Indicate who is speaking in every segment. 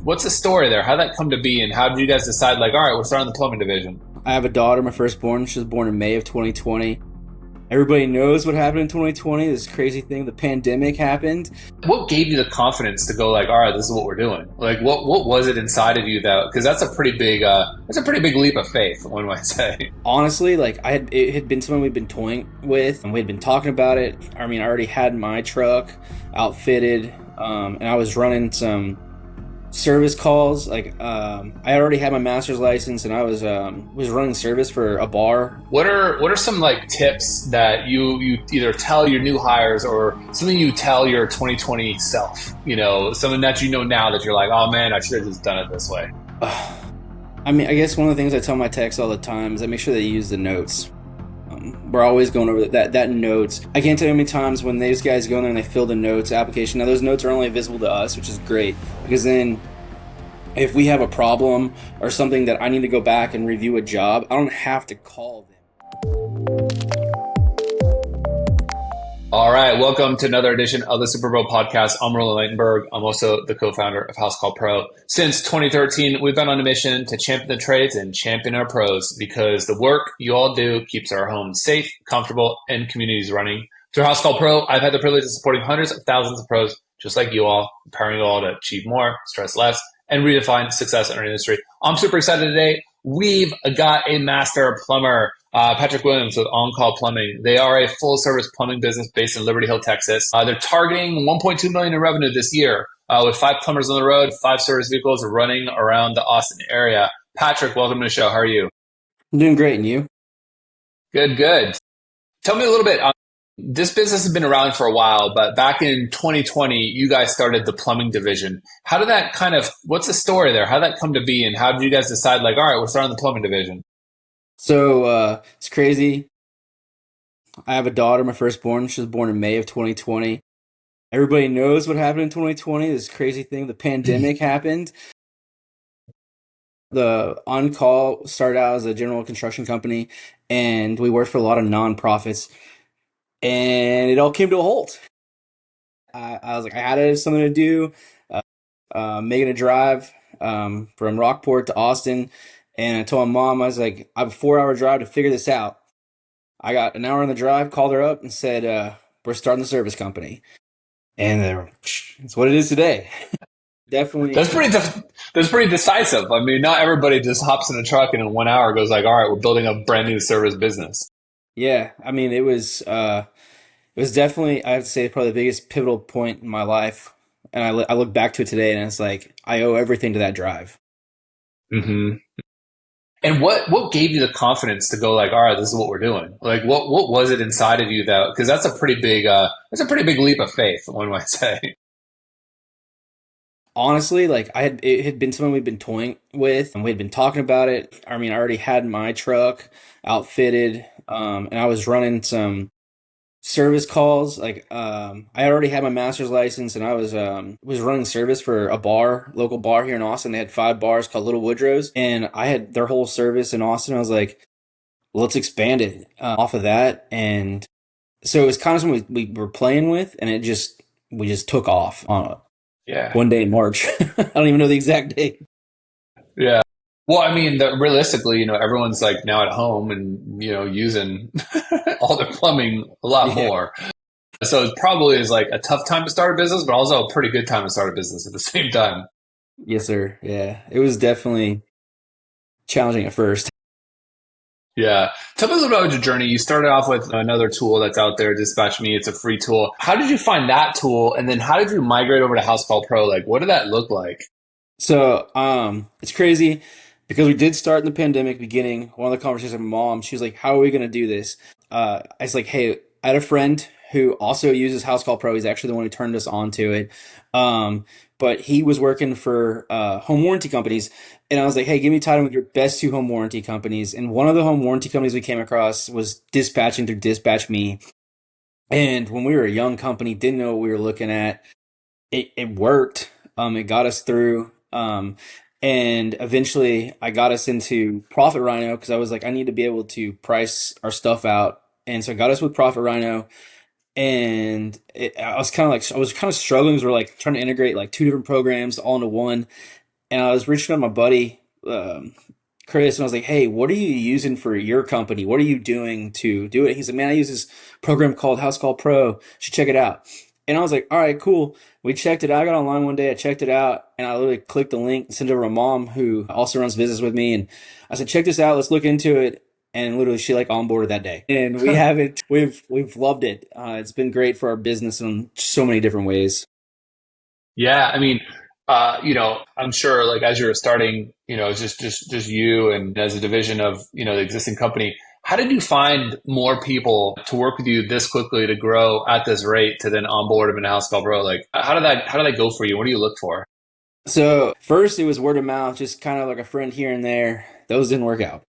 Speaker 1: What's the story there? How'd that come to be, and how did you guys decide, like, all right, we're starting the plumbing division?
Speaker 2: I have a daughter, my firstborn. She was born in May of 2020. Everybody knows what happened in 2020. This crazy thing, the pandemic happened.
Speaker 1: What gave you the confidence to go, like, all right, this is what we're doing? Like, what was it inside of you that, because that's a pretty big leap of faith, one might say.
Speaker 2: Honestly, it had been something we'd been toying with, and we had been talking about it. I mean, I already had my truck outfitted, and I was running some service calls. I already had my master's license, and I was running service for a bar.
Speaker 1: What are some like tips that you either tell your new hires or something you tell your 2020 self? You know, something that you know now that you're like, oh man, I should have just done it this way.
Speaker 2: I mean, I guess one of the things I tell my techs all the time is I make sure they use the notes. We're always going over that notes. I can't tell you how many times when these guys go in there and they fill the notes application. Now, those notes are only visible to us, which is great, because then if we have a problem or something that I need to go back and review a job, I don't have to call them.
Speaker 1: All right, welcome to another edition of the Superpro podcast. I'm Roland Ligtenberg. I'm also the co-founder of Housecall Pro. Since 2013, we've been on a mission to champion the trades and champion our pros, because the work you all do keeps our homes safe, comfortable, and communities running. Through Housecall Pro, I've had the privilege of supporting hundreds of thousands of pros just like you all, empowering you all to achieve more, stress less, and redefine success in our industry. I'm super excited today. We've got a master plumber, Patrick Williams with OnCall Plumbing. They are a full-service plumbing business based in Liberty Hill, Texas. They're targeting $1.2 million in revenue this year, with 5 plumbers on the road, 5 service vehicles running around the Austin area. Patrick, welcome to the show. How are you?
Speaker 2: I'm doing great, and you?
Speaker 1: Good. Tell me a little bit. This business has been around for a while, but back in 2020, you guys started the plumbing division. How did that what's the story there? How did that come to be, and how did you guys decide, like, all right, we're starting the plumbing division?
Speaker 2: So it's crazy. I have a daughter, my firstborn. She was born in May of 2020. Everybody knows what happened in 2020. This crazy thing, the pandemic happened. The OnCall started out as a general construction company, and we worked for a lot of nonprofits, and it all came to a halt. I was like, I had something to do, making a drive from Rockport to Austin. And I told my mom, I was like, I have a 4-hour drive to figure this out. I got an hour on the drive, called her up and said, we're starting the service company. And it's what it is today. Definitely.
Speaker 1: That's pretty decisive. I mean, not everybody just hops in a truck and in 1 hour goes like, all right, we're building a brand new service business.
Speaker 2: Yeah. I mean, it was definitely, I have to say, probably the biggest pivotal point in my life. And I look back to it today and it's like, I owe everything to that drive.
Speaker 1: Mm-hmm. And what gave you the confidence to go like, all right, this is what we're doing? Like, what was it inside of you that, because that's a pretty big leap of faith, one might say.
Speaker 2: Honestly, it had been something we'd been toying with, and we had been talking about it. I mean, I already had my truck outfitted, and I was running some service calls. I already had my master's license, and I was running service for a local bar here in Austin. They had 5 bars called Little Woodrow's, and I had their whole service in Austin. I was like, well, let's expand it off of that. And so it was kind of something we were playing with, and we just took off on one day in March. I don't even know the exact date.
Speaker 1: Yeah. Well, I mean, realistically, everyone's like now at home and, using all their plumbing a lot more. So it probably is like a tough time to start a business, but also a pretty good time to start a business at the same time.
Speaker 2: Yes, sir. Yeah. It was definitely challenging at first.
Speaker 1: Yeah. Tell me a little about your journey. You started off with another tool that's out there, Dispatch Me. It's a free tool. How did you find that tool? And then how did you migrate over to Housecall Pro? Like, what did that look like?
Speaker 2: So it's crazy because we did start in the pandemic beginning. One of the conversations with my mom, she was like, how are we going to do this? I was like, hey, I had a friend who also uses Housecall Pro. He's actually the one who turned us on to it. But he was working for home warranty companies. And I was like, hey, give me time with your best 2 home warranty companies. And one of the home warranty companies we came across was dispatching through Dispatch Me. And when we were a young company, didn't know what we were looking at. It worked. It got us through. And eventually I got us into Profit Rhino because I was like, I need to be able to price our stuff out. And so I got us with Profit Rhino. And I was kind of struggling because we're like trying to integrate like 2 different programs all into one. And I was reaching out to my buddy, Chris, and I was like, hey, what are you using for your company? What are you doing to do it? He's like, man, I use this program called Housecall Pro. You should check it out. And I was like, all right, cool. We checked it out. I got online one day. I checked it out, and I literally clicked the link and sent it over to my mom, who also runs business with me. And I said, check this out. Let's look into it. And literally, she like onboarded that day, and we haven't. We've loved it. It's been great for our business in so many different ways.
Speaker 1: Yeah, I mean, I'm sure like as you're starting, just you and as a division of, the existing company, how did you find more people to work with you this quickly to grow at this rate to then onboard them in House Call Pro? Like, how did that go for you? What do you look for?
Speaker 2: So first, it was word of mouth, just kind of like a friend here and there. Those didn't work out.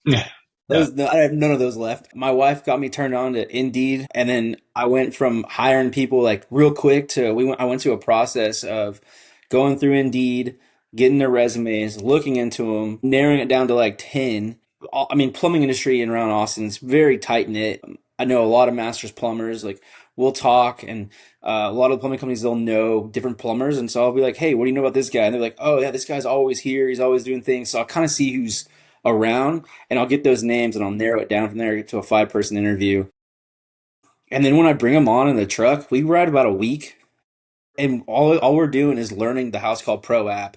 Speaker 1: Yeah. Yeah.
Speaker 2: Those, I have none of those left. My wife got me turned on to Indeed, and then I went from hiring people like real quick to I went to a process of going through Indeed, getting their resumes, looking into them, narrowing it down to like 10. I mean, plumbing industry in around Austin is very tight knit. I know a lot of masters plumbers. Like we'll talk, and a lot of the plumbing companies, they'll know different plumbers, and so I'll be like, "Hey, what do you know about this guy?" And they're like, "Oh yeah, this guy's always here. He's always doing things." So I'll kind of see who's around, and I'll get those names, and I'll narrow it down from there to a 5-person interview. And then when I bring them on in the truck, we ride about a week, and all we're doing is learning the House Called Pro app.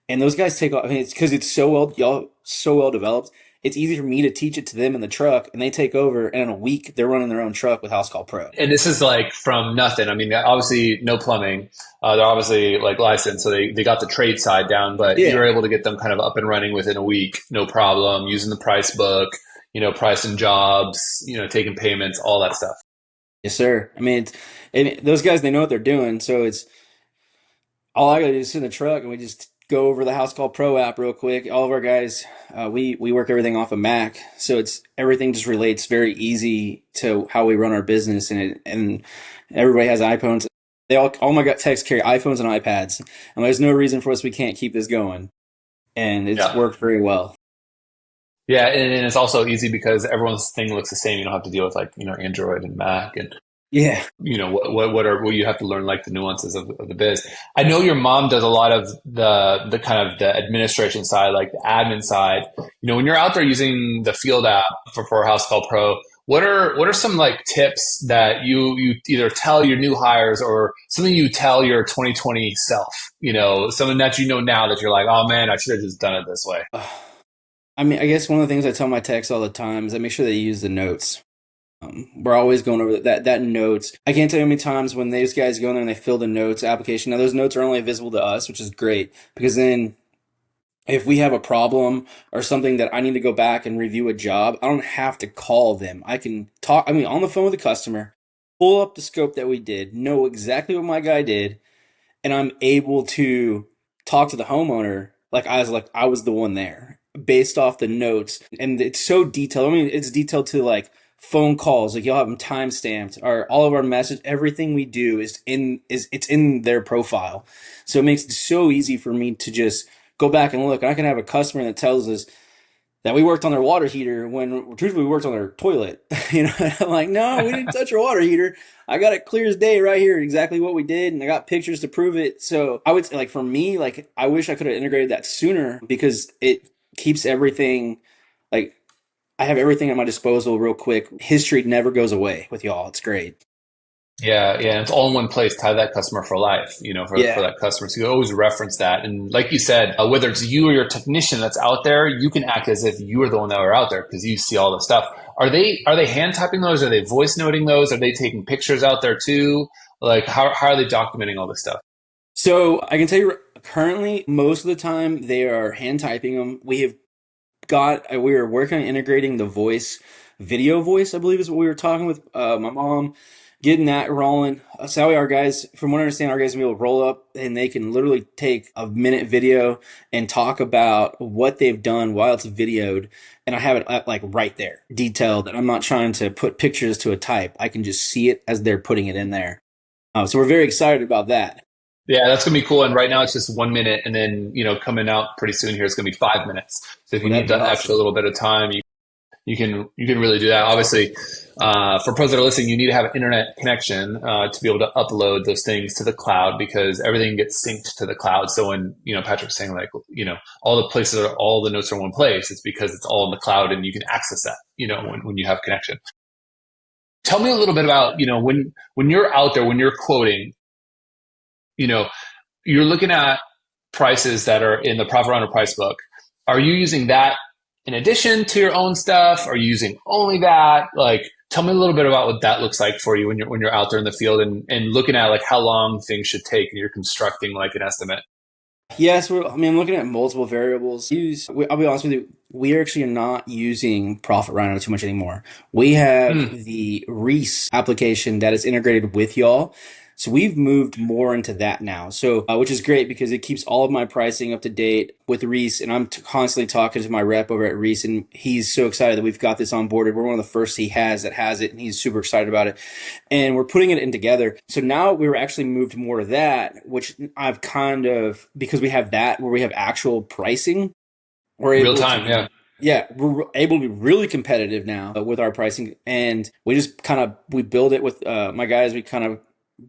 Speaker 2: And those guys take off. I mean, it's because it's so well developed. It's easy for me to teach it to them in the truck, and they take over. And in a week, they're running their own truck with House Call Pro.
Speaker 1: And this is like from nothing. I mean, obviously no plumbing. They're obviously like licensed, so they got the trade side down, but
Speaker 2: Yeah.
Speaker 1: you're able to get them kind of up and running within a week, no problem, using the price book, pricing jobs, taking payments, all that stuff.
Speaker 2: Yes, sir. I mean, those guys, they know what they're doing. So it's all I gotta do is sit in the truck, and we just go over the House Call Pro app real quick. All of our guys, we work everything off of Mac, so it's everything just relates very easy to how we run our business, and everybody has iPhones. All my techs carry iPhones and iPads, and there's no reason for us we can't keep this going, and it's
Speaker 1: Yeah.
Speaker 2: worked very well.
Speaker 1: Yeah, and it's also easy because everyone's thing looks the same. You don't have to deal with like, Android and Mac and
Speaker 2: Yeah.
Speaker 1: what you have to learn like the nuances of the biz. I know your mom does a lot of the kind of the administration side, like the admin side. When you're out there using the field app for House Call Pro, what are some like tips that you either tell your new hires or something you tell your 2020 self? Something that now that you're like, oh man, I should have just done it this way.
Speaker 2: I mean, I guess one of the things I tell my techs all the time is I make sure they use the notes. We're always going over that notes. I can't tell you how many times when those guys go in there and they fill the notes application. Now those notes are only visible to us, which is great because then if we have a problem or something that I need to go back and review a job, I don't have to call them. I can talk, I mean, on the phone with the customer, pull up the scope that we did, know exactly what my guy did, and I'm able to talk to the homeowner like I was the one there based off the notes. And it's so detailed. I mean, it's detailed to like phone calls, like you'll have them time stamped, or all of our message, everything we do it's in their profile. So it makes it so easy for me to just go back and look. And I can have a customer that tells us that we worked on their water heater when truthfully we worked on their toilet. I'm like, no, we didn't touch your water heater. I got it clear as day right here, exactly what we did, and I got pictures to prove it. So I would say, like, for me, like, I wish I could have integrated that sooner because it keeps everything, like, I have everything at my disposal real quick. History never goes away with y'all. It's great.
Speaker 1: Yeah, yeah, and it's all in one place. Tie that customer for life, for
Speaker 2: Yeah.
Speaker 1: that customer. So you always reference that. And like you said, whether it's you or your technician that's out there, you can act as if you were the one that were out there because you see all the stuff. Are they hand typing those? Are they voice noting those? Are they taking pictures out there too? Like how are they documenting all this stuff?
Speaker 2: So I can tell you currently, most of the time they are hand typing them. We were working on integrating the video voice, I believe is what we were talking with my mom, getting that rolling. So that way our guys, from what I understand, our guys will be able to roll up and they can literally take a minute video and talk about what they've done while it's videoed. And I have it like right there, detailed. And I'm not trying to put pictures to a type. I can just see it as they're putting it in there. So we're very excited about that.
Speaker 1: Yeah, that's gonna be cool. And right now it's just 1 minute, and then coming out pretty soon here it's gonna be 5 minutes. So if you
Speaker 2: Well, that'd
Speaker 1: need
Speaker 2: be
Speaker 1: that extra
Speaker 2: awesome.
Speaker 1: little bit of time, you can really do that. Obviously, for pros that are listening, you need to have an internet connection to be able to upload those things to the cloud because everything gets synced to the cloud. So when Patrick's saying like all the places are all the notes are in one place, it's because it's all in the cloud and you can access that when you have connection. Tell me a little bit about when you're out there when you're quoting, you're looking at prices that are in the Profit Runner price book. Are you using that in addition to your own stuff? Are you using only that? Like, tell me a little bit about what that looks like for you when you're out there in the field and looking at like how long things should take and you're constructing like an estimate.
Speaker 2: Yes, I'm looking at multiple variables. I'll be honest with you, we are actually not using Profit Rhino too much anymore. We have the Reese application that is integrated with y'all. So we've moved more into that now. So, which is great because it keeps all of my pricing up to date with Reese. And I'm constantly talking to my rep over at Reese, and he's so excited that we've got this onboarded. We're one of the first he has that has it, and he's super excited about it. And we're putting it in together. So now we're actually moved more to that, which I've because we have that where we have actual pricing. We're able
Speaker 1: Real time, yeah.
Speaker 2: Yeah, we're able to be really competitive now with our pricing. And we just we build it with my guys. We kind of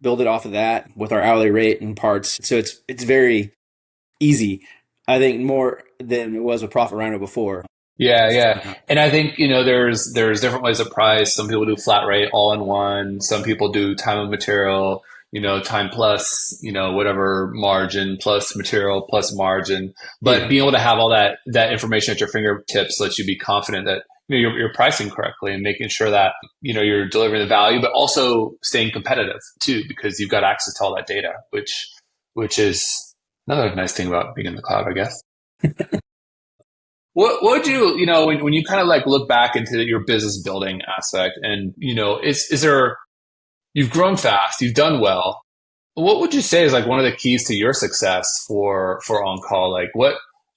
Speaker 2: build it off of that with our hourly rate and parts. So it's very easy, I think, more than it was with Profit Rhino before.
Speaker 1: Yeah. And I think, there's different ways to price. Some people do flat rate all in one. Some people do time and material, time plus, whatever margin plus material plus margin. But being able to have all that information at your fingertips lets you be confident that you're pricing correctly and making sure that you're delivering the value, but also staying competitive too, because you've got access to all that data, which is another nice thing about being in the cloud, I guess. What would you when you kind of like look back into your business building aspect, and is there you've grown fast, you've done well. What would you say is like one of the keys to your success for OnCall?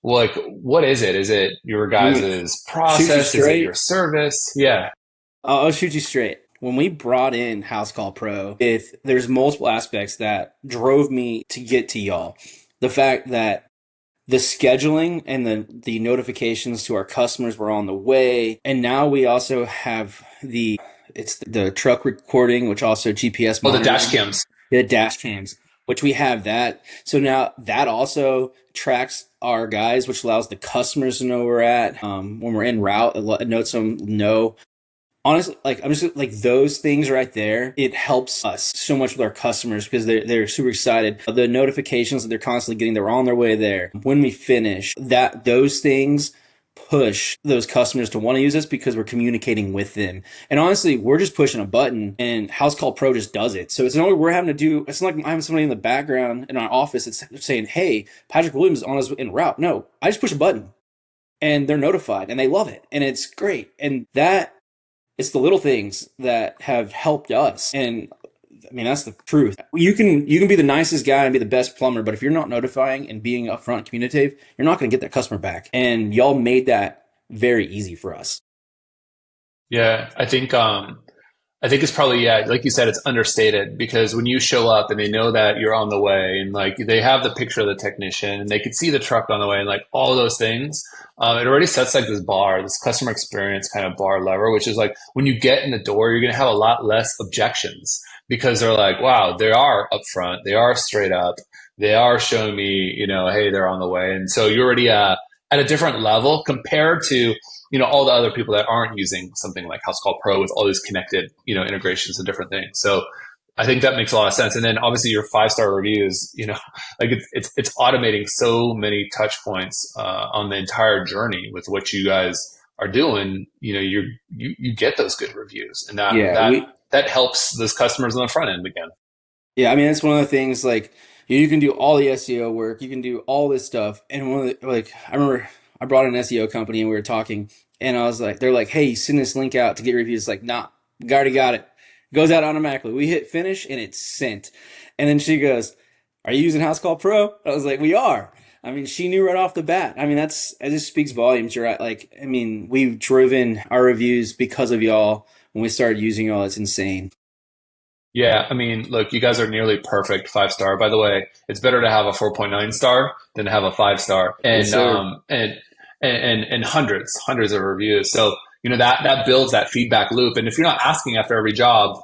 Speaker 1: What is it? Is it your guys' process? Is it your service? Yeah.
Speaker 2: I'll shoot you straight. When we brought in Housecall Pro, there's multiple aspects that drove me to get to y'all. The fact that the scheduling and the notifications to our customers were on the way. And now we also have the truck recording, which also GPS monitoring.
Speaker 1: The dash cams.
Speaker 2: The dash cams, which we have that. So now that also tracks our guys, which allows the customers to know where we're at. When we're en route, it notes them know. Honestly, I'm just those things right there. It helps us so much with our customers because they're super excited. The notifications that they're constantly getting, they're on their way there. When we finish, those things push those customers to want to use us because we're communicating with them. And honestly, we're just pushing a button and Housecall Pro just does it. So it's not like we're having to do, it's not like I'm somebody in the background in our office that's saying, hey, Patrick Williams is on his en route. No, I just push a button and they're notified and they love it. And it's great. And it's the little things that have helped us. And that's the truth. You can be the nicest guy and be the best plumber, but if you're not notifying and being upfront and communicative, you're not going to get that customer back. And y'all made that very easy for us.
Speaker 1: Yeah, I think it's probably, like you said, it's understated because when you show up and they know that you're on the way and like they have the picture of the technician and they could see the truck on the way and like all those things, it already sets like this customer experience kind of bar lever, which is like when you get in the door, you're going to have a lot less objections because they're like, wow, they are upfront, they are straight up, they are showing me, hey, they're on the way. And so you're already at a different level compared to all the other people that aren't using something like Housecall Pro with all these connected, integrations and different things. So I think that makes a lot of sense. And then obviously your 5-star reviews, like it's automating so many touch points on the entire journey with what you guys are doing. You get those good reviews, and that helps those customers on the front end again.
Speaker 2: Yeah, it's one of the things like you can do all the SEO work, you can do all this stuff, and I remember I brought an SEO company and we were talking. And I was like, they're like, hey, send this link out to get reviews. Like, nah, we already got it. It goes out automatically. We hit finish and it's sent. And then she goes, are you using Housecall Pro? I was like, we are. She knew right off the bat. It just speaks volumes. You're right. We've driven our reviews because of y'all. When we started using y'all, it's insane.
Speaker 1: Yeah, look, you guys are nearly perfect 5-star. By the way, it's better to have a 4.9 star than to have a 5-star. And
Speaker 2: yes,
Speaker 1: and hundreds of reviews. So, that builds that feedback loop. And if you're not asking after every job,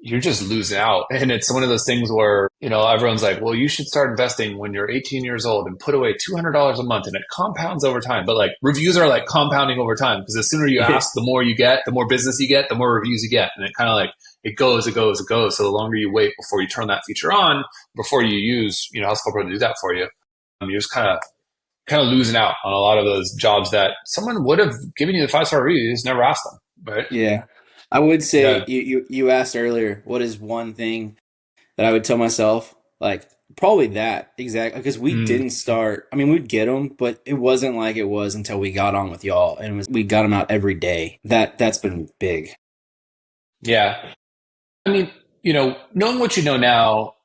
Speaker 1: you're just losing out. And it's one of those things where, everyone's like, well, you should start investing when you're 18 years old and put away $200 a month and it compounds over time. But like reviews are like compounding over time because the sooner you ask, the more you get, the more business you get, the more reviews you get. And it kind of like, it goes. So the longer you wait before you turn that feature on, before you use, Housecall Pro to do that for you, you're just kind of losing out on a lot of those jobs that someone would have given you the 5-star review. You just never asked them. Right.
Speaker 2: Yeah. I would say
Speaker 1: Yeah.
Speaker 2: you asked earlier, what is one thing that I would tell myself? Like probably that exactly because we
Speaker 1: Mm.
Speaker 2: didn't start. I mean, we'd get them, but it wasn't like it was until we got on with y'all, and we got them out every day. That's been big.
Speaker 1: Yeah. I mean, knowing what you know now,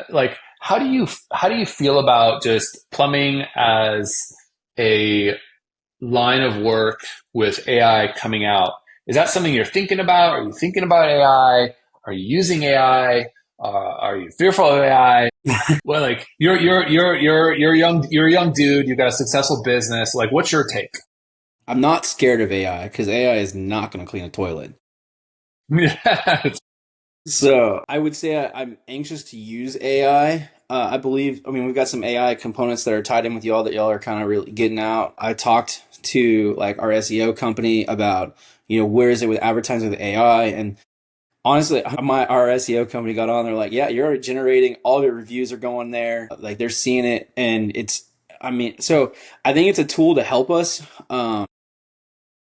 Speaker 1: like how do you feel about just plumbing as a line of work with AI coming out? Is that something you're thinking about? Are you thinking about AI? Are you using AI? Are you fearful of AI? Well, like you're a young dude. You've got a successful business. Like, what's your take?
Speaker 2: I'm not scared of AI because AI is not going to clean a toilet. So I would say I'm anxious to use AI. I mean, we've got some AI components that are tied in with y'all that y'all are kind of really getting out. I talked to like our SEO company about, where is it with advertising with AI? And honestly, our SEO company got on. They're like, yeah, you're already generating all of your reviews are going there. Like they're seeing it, and so I think it's a tool to help us.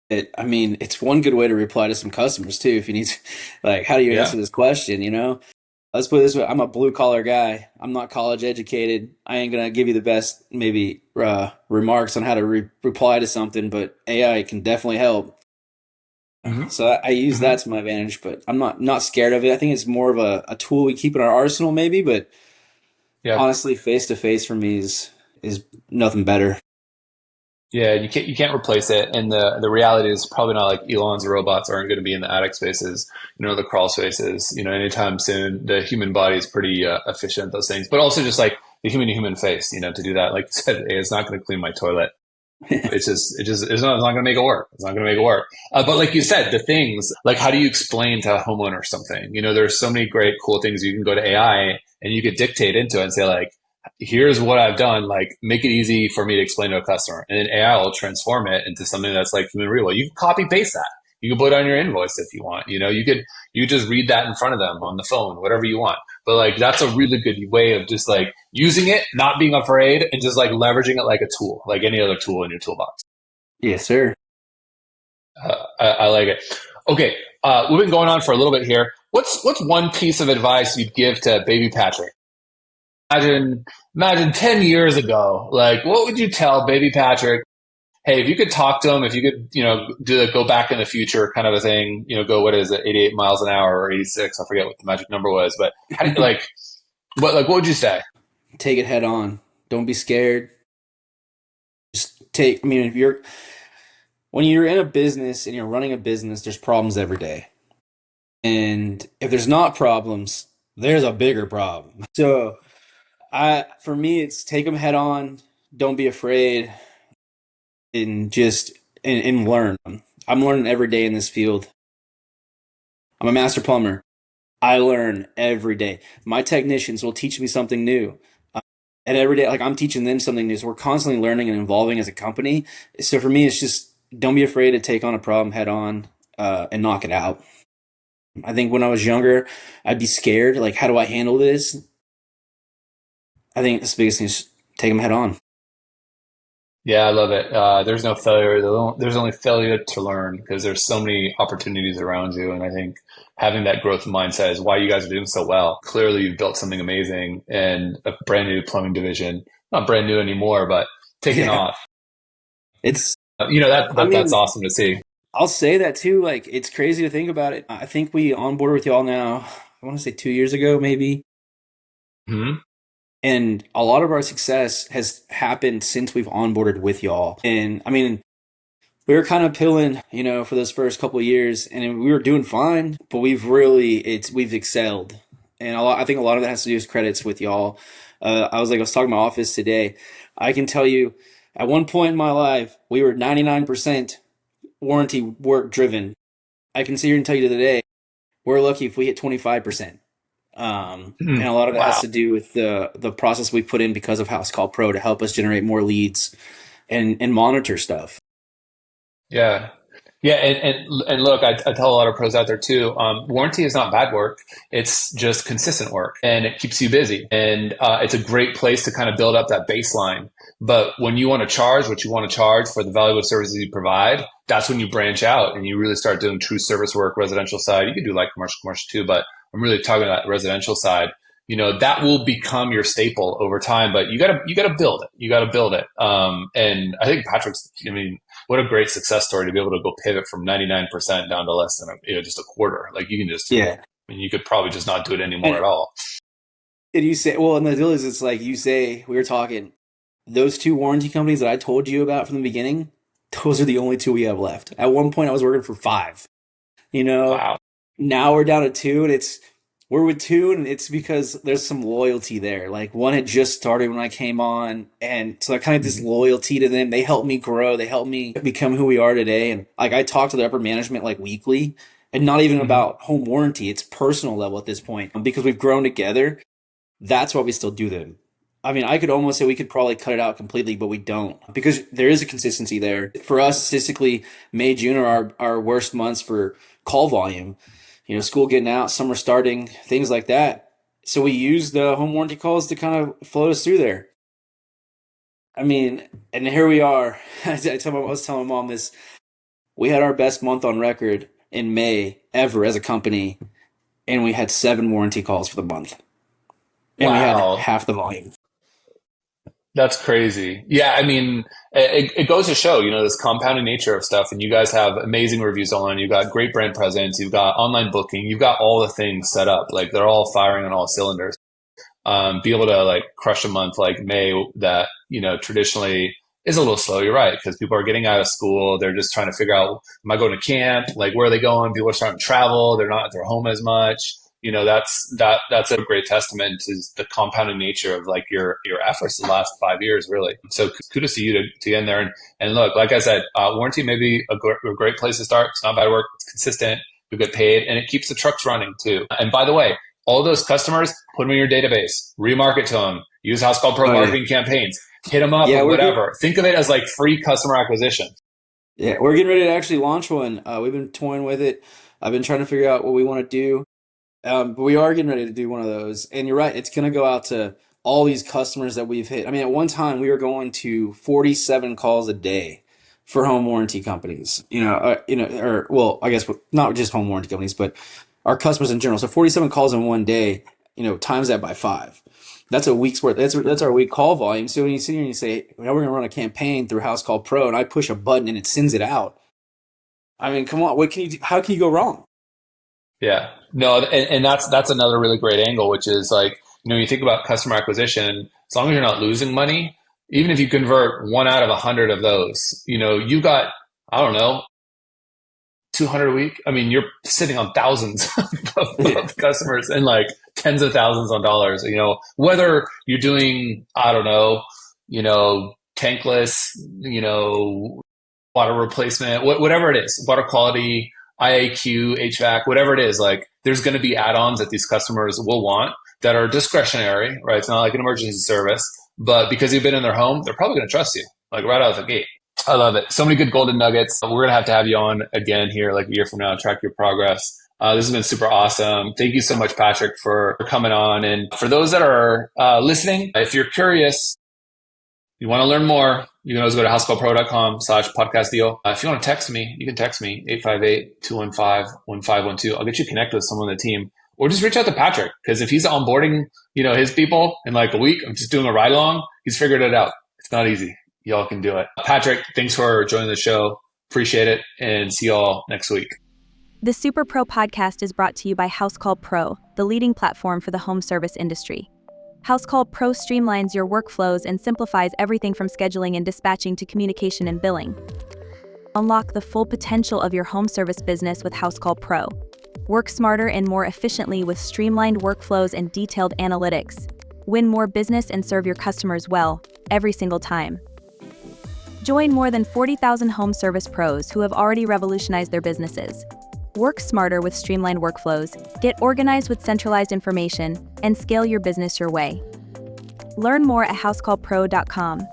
Speaker 2: It's one good way to reply to some customers too. If you need, like, how do you
Speaker 1: Yeah.
Speaker 2: answer this question? Let's put it this way: I'm a blue collar guy. I'm not college educated. I ain't gonna give you the best maybe remarks on how to reply to something, but AI can definitely help.
Speaker 1: Hmm.
Speaker 2: So I use
Speaker 1: Hmm.
Speaker 2: that to my advantage, but I'm not scared of it. I think it's more of a tool we keep in our arsenal, maybe. But
Speaker 1: Yeah.
Speaker 2: honestly, face to face for me is nothing better.
Speaker 1: Yeah, you can't replace it, and the reality is probably not like Elon's robots aren't going to be in the attic spaces, the crawl spaces, anytime soon. The human body is pretty efficient at those things, but also just like the human to human face, to do that. Like you said, hey, it's not going to clean my toilet. It's not going to make it work. It's not going to make it work. But like you said, the things like how do you explain to a homeowner something? There's so many great cool things you can go to AI and you could dictate into it and say like, here's what I've done. Like, make it easy for me to explain to a customer, and then AI will transform it into something that's like human real. You can copy paste that. You can put it on your invoice if you want. You just read that in front of them on the phone, whatever you want. But like that's a really good way of just like using it, not being afraid, and just like leveraging it like a tool, like any other tool in your toolbox.
Speaker 2: Yes, sir.
Speaker 1: I like it. Okay, we've been going on for a little bit here. What's one piece of advice you'd give to baby Patrick? Imagine 10 years ago, like what would you tell baby Patrick? Hey, if you could talk to him, if you could, do the go back in the future kind of a thing, go, what is it, 88 miles an hour or 86? I forget what the magic number was, but how do you what would you say?
Speaker 2: Take it head on. Don't be scared. Just take. I mean, if you're when you're in a business and you're running a business, there's problems every day. And if there's not problems, there's a bigger problem. So, for me, it's take them head on. Don't be afraid, and just and learn. I'm learning every day in this field. I'm a master plumber. I learn every day. My technicians will teach me something new. And every day, like I'm teaching them something new. So we're constantly learning and evolving as a company. So for me, it's just don't be afraid to take on a problem head on and knock it out. I think when I was younger, I'd be scared. Like, how do I handle this? I think the biggest thing is take them head on.
Speaker 1: Yeah, I love it. There's no failure. There's only failure to learn because there's so many opportunities around you. And I think having that growth mindset is why you guys are doing so well. Clearly, you've built something amazing and a brand new plumbing division. Not brand new anymore, but taking
Speaker 2: Yeah.
Speaker 1: off.
Speaker 2: It's,
Speaker 1: That's awesome to see.
Speaker 2: I'll say that too. Like, it's crazy to think about it. I think we onboarded with y'all now, I want to say 2 years ago, maybe.
Speaker 1: Hmm.
Speaker 2: And a lot of our success has happened since we've onboarded with y'all. And I mean, we were kind of pilling, for those first couple of years, and we were doing fine. But we've excelled, and I think a lot of that has to do with credits with y'all. I was talking to my office today. I can tell you, at one point in my life, we were 99% warranty work driven. I can sit here and tell you today, we're lucky if we hit 25%. And a lot of it has
Speaker 1: Wow.
Speaker 2: to do with the process we put in because of Housecall Pro to help us generate more leads and monitor stuff.
Speaker 1: Yeah. Yeah, and look, I tell a lot of pros out there too. Warranty is not bad work; it's just consistent work, and it keeps you busy. And it's a great place to kind of build up that baseline. But when you want to charge what you want to charge for the valuable services you provide, that's when you branch out and you really start doing true service work, residential side. You can do like commercial too, but I'm really talking about residential side. That will become your staple over time, but you gotta build it. You gotta build it. And I think Patrick's, I mean, what a great success story to be able to go pivot from 99% down to less than just a quarter. Like you can just,
Speaker 2: Yeah.
Speaker 1: I mean, you could probably just not do it anymore
Speaker 2: And,
Speaker 1: at all.
Speaker 2: and you say, well, and the deal is, it's like you say, we were talking, those two warranty companies that I told you about from the beginning, those are the only two we have left. At one point, I was working for five. You know,
Speaker 1: Wow.
Speaker 2: now we're down to two, and we're with two, and it's because there's some loyalty there. Like one had just started when I came on, and so I kind of this
Speaker 1: Mhm.
Speaker 2: loyalty to them. They helped me grow. They helped me become who we are today. And like I talk to the upper management like weekly, and not even
Speaker 1: Mhm.
Speaker 2: about home warranty. It's personal level at this point because we've grown together. That's why we still do them. I mean, I could almost say we could probably cut it out completely, but we don't because there is a consistency there. For us, statistically, May, June are our worst months for call volume. School getting out, summer starting, things like that. So we use the home warranty calls to kind of float us through there. I mean, and here we are. I was telling my mom this. We had our best month on record in May ever as a company, and we had 7 warranty calls for the month, and we had
Speaker 1: Wow.
Speaker 2: half the volume.
Speaker 1: That's crazy. Yeah, I mean, it goes to show, this compounding nature of stuff. And you guys have amazing reviews online. You've got great brand presence. You've got online booking. You've got all the things set up. Like they're all firing on all cylinders. Be able to like crush a month like May that, traditionally is a little slow. You're right. Because people are getting out of school. They're just trying to figure out, am I going to camp? Like, where are they going? People are starting to travel. They're not at their home as much. That's a great testament to the compounding nature of like your efforts the last 5 years, really. So kudos to you to get in there and look, like I said, warranty may be a great place to start. It's not bad work. It's consistent. You get paid, and it keeps the trucks running too. And by the way, all those customers, put them in your database, remarket to them, use Housecall Pro
Speaker 2: Oh yeah,
Speaker 1: marketing campaigns, hit them up
Speaker 2: yeah.
Speaker 1: with whatever. Think of it as like free customer acquisition.
Speaker 2: We're getting ready to actually launch one. We've been toying with it. I've been trying to figure out what we want to do. But we are getting ready to do one of those. And you're right, it's going to go out to all these customers that we've hit. I mean, at one time we were going to 47 calls a day for home warranty companies. Or well, I guess not just home warranty companies, but our customers in general. So 47 calls in one day. Times that by 5. That's a week's worth. That's our week call volume. So when you sit here and you say, "Now we're going to run a campaign through Housecall Pro," and I push a button and it sends it out. I mean, come on, what can you do? How can you go wrong?
Speaker 1: Yeah. No, and that's another really great angle, which is like, you think about customer acquisition, as long as you're not losing money, even if you convert 1 out of 100 of those, you got, I don't know, 200 a week. I mean, you're sitting on thousands
Speaker 2: Yeah.
Speaker 1: of customers and like tens of thousands on dollars, whether you're doing, I don't know, tankless, water replacement, whatever it is, water quality, IAQ, HVAC, whatever it is, like there's going to be add-ons that these customers will want that are discretionary, right? It's not like an emergency service, but because you've been in their home, they're probably going to trust you, like right out of the gate. I love it. So many good golden nuggets. We're going to have you on again here like a year from now, track your progress. This has been super awesome. Thank you so much, Patrick, for coming on. And for those that are listening, if you're curious, you want to learn more, you can always go to housecallpro.com/podcast deal. If you want to text me, you can text me 858-215-1512. I'll get you connected with someone on the team, or just reach out to Patrick, because if he's onboarding, his people in like a week, I'm just doing a ride along. He's figured it out. It's not easy. Y'all can do it. Patrick, thanks for joining the show. Appreciate it, and see y'all next week.
Speaker 3: The Superpro podcast is brought to you by Housecall Pro, the leading platform for the home service industry. Housecall Pro streamlines your workflows and simplifies everything from scheduling and dispatching to communication and billing. Unlock the full potential of your home service business with Housecall Pro. Work smarter and more efficiently with streamlined workflows and detailed analytics. Win more business and serve your customers well, every single time. Join more than 40,000 home service pros who have already revolutionized their businesses. Work smarter with streamlined workflows, get organized with centralized information, and scale your business your way. Learn more at housecallpro.com.